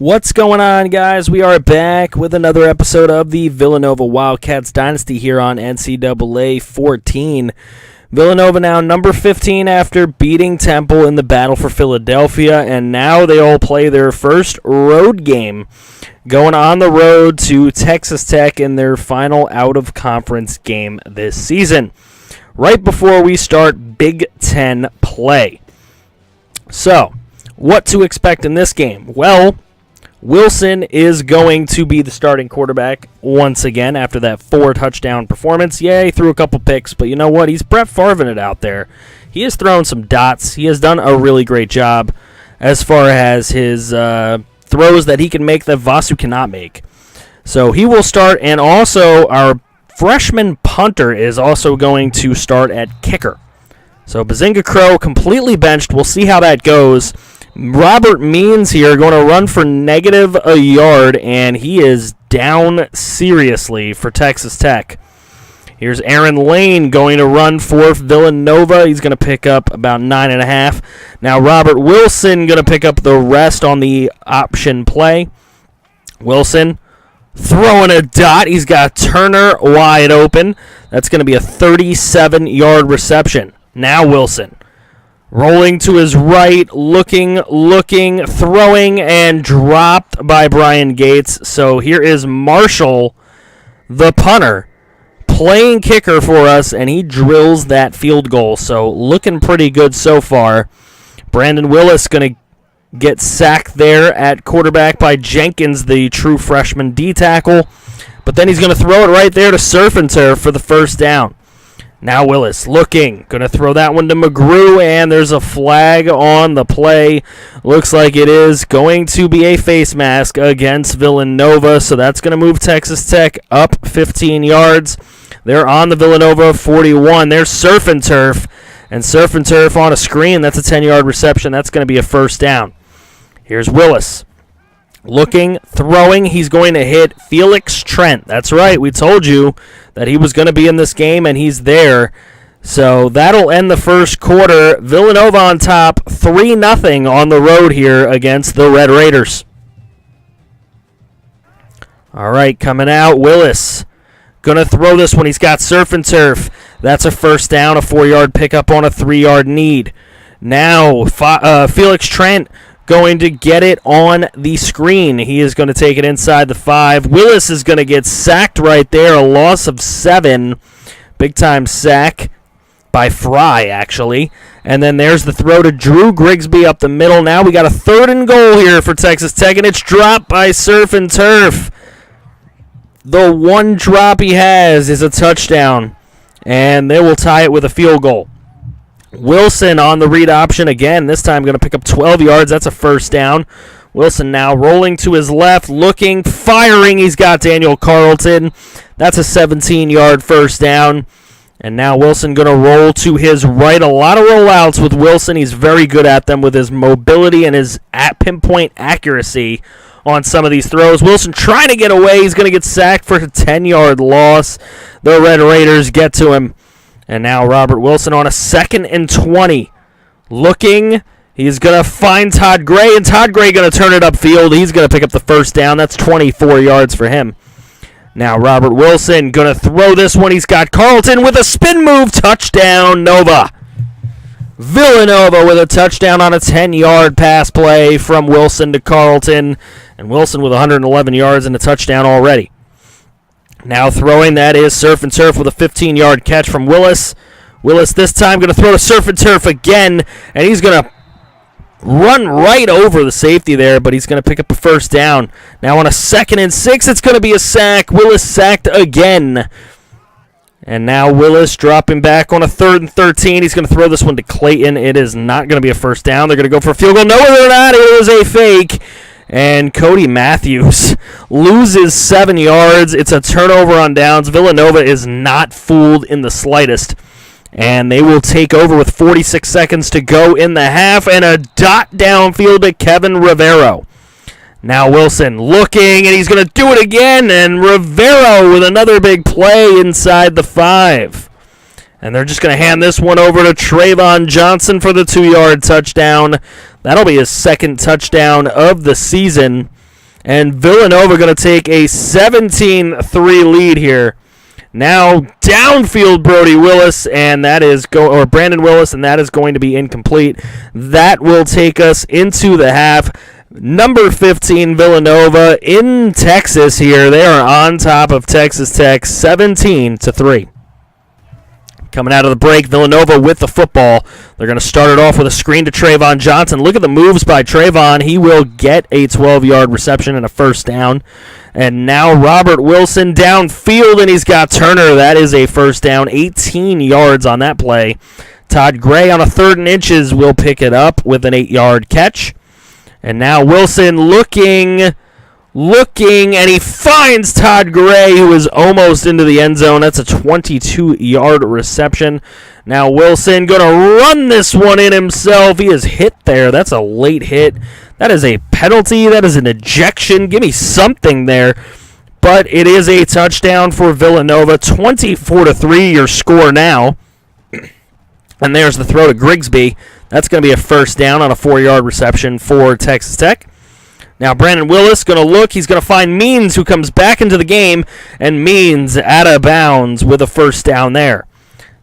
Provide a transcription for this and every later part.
What's going on, guys? We are back with another episode of the Villanova Wildcats Dynasty here on NCAA 14. Villanova now number 15 after beating Temple in the battle for Philadelphia, and now they all play their first road game, going on the road to Texas Tech in their final out-of-conference game this season, right before we start Big Ten play. So, what to expect in this game? Well, Wilson is going to be the starting quarterback once again after that 4-touchdown performance. Yeah, he threw a couple picks, but you know what? He's Brett Favre'ing it out there. He has thrown some dots. He has done a really great job as far as his throws that he can make that Vasu cannot make. So he will start, and also our freshman punter is also going to start at kicker. So Bazinga Crow completely benched. We'll see how that goes. Robert Means here going to run for negative a yard, and he is down seriously for Texas Tech. Here's Aaron Lane going to run for Villanova. He's going to pick up about 9.5. Now Robert Wilson going to pick up the rest on the option play. Wilson throwing a dot. He's got Turner wide open. That's going to be a 37-yard reception. Now Wilson rolling to his right, looking, throwing, and dropped by Brian Gates. So here is Marshall, the punter, playing kicker for us, and he drills that field goal. So looking pretty good so far. Brandon Willis going to get sacked there at quarterback by Jenkins, the true freshman D-tackle. But then he's going to throw it right there to Surf and Turf for the first down. Now Willis looking, going to throw that one to McGrew, and there's a flag on the play. Looks like it is going to be a face mask against Villanova, so that's going to move Texas Tech up 15 yards. They're on the Villanova 41. There's Surf and Turf on a screen. That's a 10-yard reception. That's going to be a first down. Here's Willis. Looking, throwing, he's going to hit Felix Trent. That's right, we told you that he was going to be in this game, and he's there. So that'll end the first quarter. Villanova on top, 3-0 on the road here against the Red Raiders. All right, coming out, Willis. Going to throw this one. He's got Surf and Turf. That's a first down, a 4-yard pickup on a 3-yard need. Now, Felix Trent going to get it on the screen. He is going to take it inside the 5. Willis is going to get sacked right there, a loss of 7. Big-time sack by Fry, actually. And then there's the throw to Drew Grigsby up the middle. Now we got a 3rd and goal here for Texas Tech, and it's dropped by Surf and Turf. The one drop he has is a touchdown, and they will tie it with a field goal. Wilson on the read option again, this time going to pick up 12 yards. That's a first down. Wilson now rolling to his left, looking, firing. He's got Daniel Carlton. That's a 17-yard first down. And now Wilson going to roll to his right. A lot of rollouts with Wilson. He's very good at them with his mobility and his pinpoint accuracy on some of these throws. Wilson trying to get away. He's going to get sacked for a 10-yard loss. The Red Raiders get to him. And now Robert Wilson on a 2nd and 20. Looking, he's going to find Todd Gray, and Todd Gray going to turn it upfield. He's going to pick up the first down. That's 24 yards for him. Now Robert Wilson going to throw this one. He's got Carlton with a spin move. Touchdown, Nova. Villanova with a touchdown on a 10-yard pass play from Wilson to Carlton. And Wilson with 111 yards and a touchdown already. Now throwing, that is Surf and Turf with a 15-yard catch from Willis. Willis this time going to throw to Surf and Turf again, and he's going to run right over the safety there, but he's going to pick up a first down. Now on a 2nd and 6, it's going to be a sack. Willis sacked again. And now Willis dropping back on a 3rd and 13. He's going to throw this one to Clayton. It is not going to be a first down. They're going to go for a field goal. No, they're not. It was a fake. And Cody Matthews loses 7 yards. It's a turnover on downs. Villanova is not fooled in the slightest. And they will take over with 46 seconds to go in the half. And a dot downfield to Kevin Rivero. Now Wilson looking, and he's going to do it again. And Rivero with another big play inside the 5. And they're just going to hand this one over to Trayvon Johnson for the 2-yard touchdown. That'll be his 2nd touchdown of the season. And Villanova going to take a 17-3 lead here. Now downfield Brandon Willis, and that is going to be incomplete. That will take us into the half. Number 15 Villanova in Texas here. They are on top of Texas Tech 17-3. Coming out of the break, Villanova with the football. They're going to start it off with a screen to Trayvon Johnson. Look at the moves by Trayvon. He will get a 12-yard reception and a first down. And now Robert Wilson downfield, and he's got Turner. That is a first down, 18 yards on that play. Todd Gray on a 3rd and inches will pick it up with an 8-yard catch. And now Wilson looking, and he finds Todd Gray, who is almost into the end zone. That's a 22-yard reception. Now Wilson going to run this one in himself. He is hit there. That's a late hit. That is a penalty. That is an ejection. Give me something there. But it is a touchdown for Villanova. 24-3 your score now. And there's the throw to Grigsby. That's going to be a first down on a 4-yard reception for Texas Tech. Now Brandon Willis going to look. He's going to find Means, who comes back into the game. And Means out of bounds with a first down there.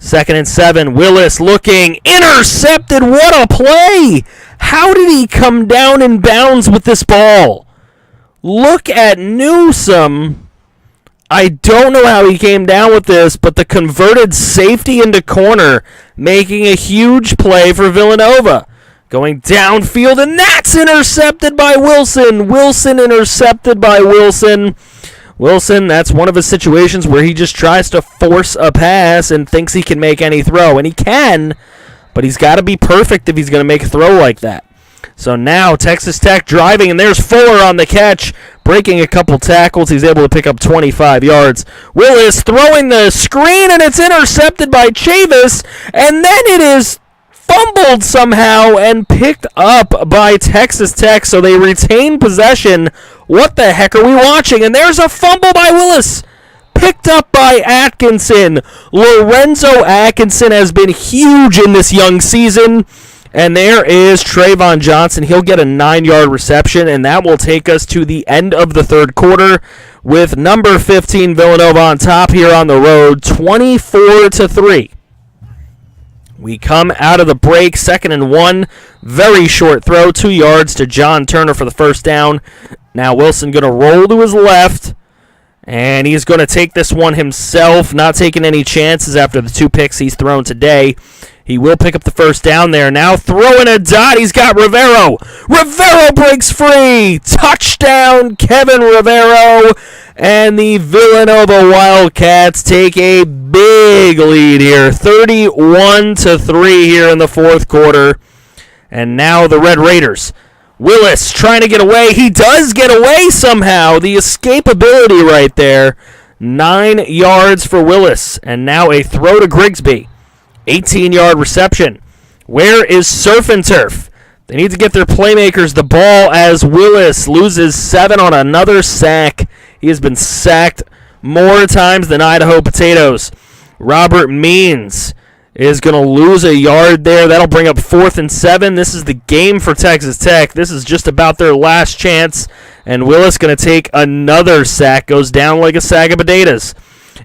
2nd and 7. Willis looking. Intercepted. What a play! How did he come down in bounds with this ball? Look at Newsome. I don't know how he came down with this, but the converted safety into corner, making a huge play for Villanova. Going downfield, and that's intercepted by Wilson. Wilson intercepted by Wilson. Wilson, that's one of his situations where he just tries to force a pass and thinks he can make any throw. And he can, but he's got to be perfect if he's going to make a throw like that. So now Texas Tech driving, and there's Fuller on the catch, breaking a couple tackles. He's able to pick up 25 yards. Willis throwing the screen, and it's intercepted by Chavis, and then it is fumbled somehow and picked up by Texas Tech, so they retain possession. What the heck are we watching? And there's a fumble by Willis, picked up by Atkinson. Lorenzo Atkinson has been huge in this young season. And there is Trayvon Johnson. He'll get a 9-yard reception, and that will take us to the end of the 3rd quarter with number 15 Villanova on top here on the road, 24-3. We come out of the break, 2nd and 1. Very short throw, 2 yards to John Turner for the first down. Now Wilson going to roll to his left, and he's going to take this one himself, not taking any chances after the 2 picks he's thrown today. He will pick up the first down there. Now throwing a dot. He's got Rivero. Rivero breaks free. Touchdown, Kevin Rivero. And the Villanova Wildcats take a big lead here. 31-3 here in the 4th quarter. And now the Red Raiders. Willis trying to get away. He does get away somehow. The escapability right there. 9 yards for Willis. And now a throw to Grigsby. 18-yard reception. Where is Surf and Turf? They need to get their playmakers the ball as Willis loses 7 on another sack. He has been sacked more times than Idaho Potatoes. Robert Means is going to lose a yard there. That'll bring up 4th and 7. This is the game for Texas Tech. This is just about their last chance. And Willis going to take another sack. Goes down like a sack of potatoes.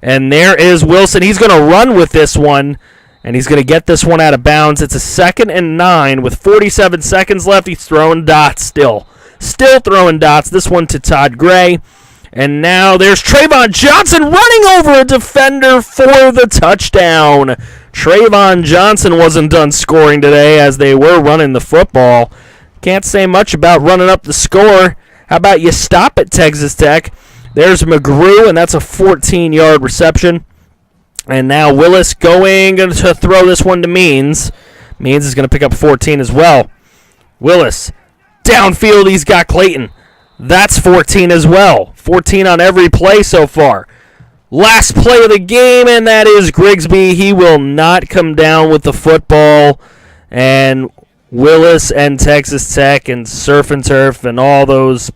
And there is Wilson. He's going to run with this one. And he's going to get this one out of bounds. It's a 2nd and 9 with 47 seconds left. He's throwing dots still. Still throwing dots. This one to Todd Gray. And now there's Trayvon Johnson running over a defender for the touchdown. Trayvon Johnson wasn't done scoring today as they were running the football. Can't say much about running up the score. How about you stop at Texas Tech? There's McGrew, and that's a 14-yard reception. And now Willis going to throw this one to Means. Means is going to pick up 14 as well. Willis, downfield, he's got Clayton. That's 14 as well. 14 on every play so far. Last play of the game, and that is Grigsby. He will not come down with the football. And Willis and Texas Tech and Surf and Turf and all those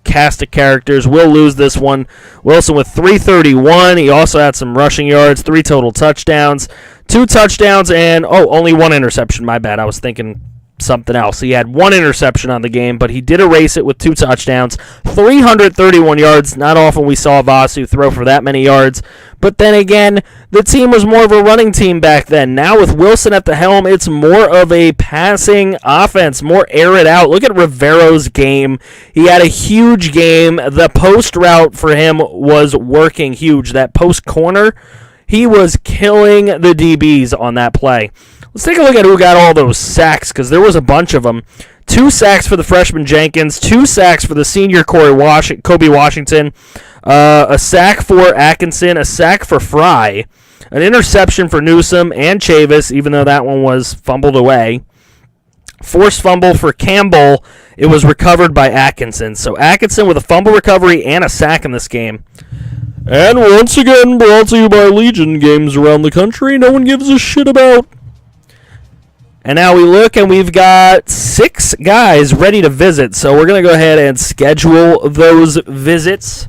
cast of characters will lose this one. Wilson with 331. He also had some rushing yards, 3 total touchdowns, 2 touchdowns, and only 1 interception. My bad. I was thinking something else. He had 1 interception on the game, but he did erase it with 2 touchdowns, 331 yards. Not often we saw Vasu throw for that many yards. But then again, the team was more of a running team back then. Now with Wilson at the helm, it's more of a passing offense, more air it out. Look at Rivero's game. He had a huge game. The post route for him was working huge. That post corner, he was killing the DBs on that play. Let's take a look at who got all those sacks, because there was a bunch of them. 2 sacks for the freshman Jenkins, 2 sacks for the senior Kobe Washington, a sack for Atkinson, a sack for Fry, an interception for Newsom and Chavis, even though that one was fumbled away. Forced fumble for Campbell. It was recovered by Atkinson. So Atkinson with a fumble recovery and a sack in this game. And once again, brought to you by Legion, games around the country no one gives a shit about. And now we look, and we've got 6 guys ready to visit. So we're going to go ahead and schedule those visits.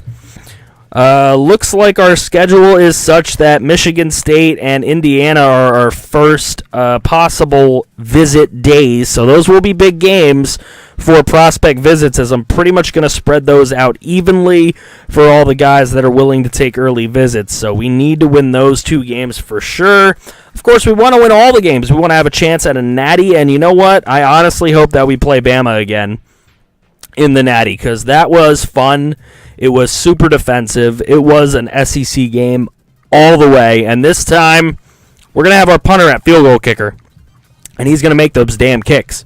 Looks like our schedule is such that Michigan State and Indiana are our first possible visit days. So those will be big games for prospect visits, as I'm pretty much going to spread those out evenly for all the guys that are willing to take early visits. So we need to win those 2 games for sure. Of course, we want to win all the games. We want to have a chance at a natty, and you know what? I honestly hope that we play Bama again in the natty, because that was fun. It was super defensive. It was an SEC game all the way, and this time we're going to have our punter at field goal kicker, and he's going to make those damn kicks.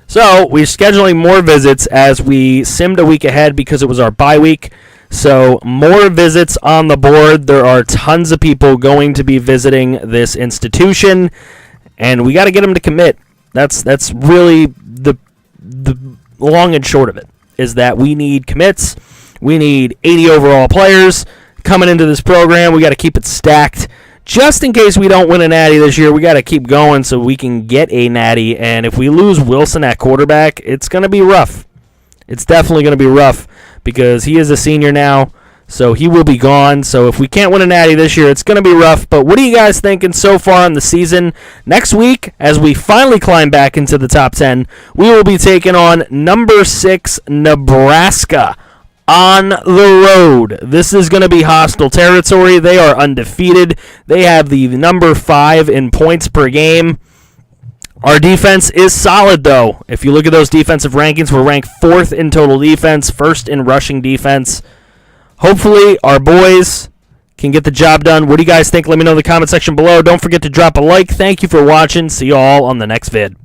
So we're scheduling more visits as we simmed a week ahead because it was our bye week. So more visits on the board. There are tons of people going to be visiting this institution, and we got to get them to commit. That's really the long and short of it, is that we need commits. We need 80 overall players coming into this program. We got to keep it stacked. Just in case we don't win a natty this year, we got to keep going so we can get a natty. And if we lose Wilson at quarterback, it's going to be rough. It's definitely going to be rough because he is a senior now, so he will be gone. So if we can't win a natty this year, it's going to be rough. But what are you guys thinking so far in the season? Next week, as we finally climb back into the top 10, we will be taking on number 6 Nebraska on the road. This is going to be hostile territory. They are undefeated. They have the number 5 in points per game. Our defense is solid, though. If you look at those defensive rankings, we're ranked 4th in total defense, 1st in rushing defense. Hopefully, our boys can get the job done. What do you guys think? Let me know in the comment section below. Don't forget to drop a like. Thank you for watching. See you all on the next vid.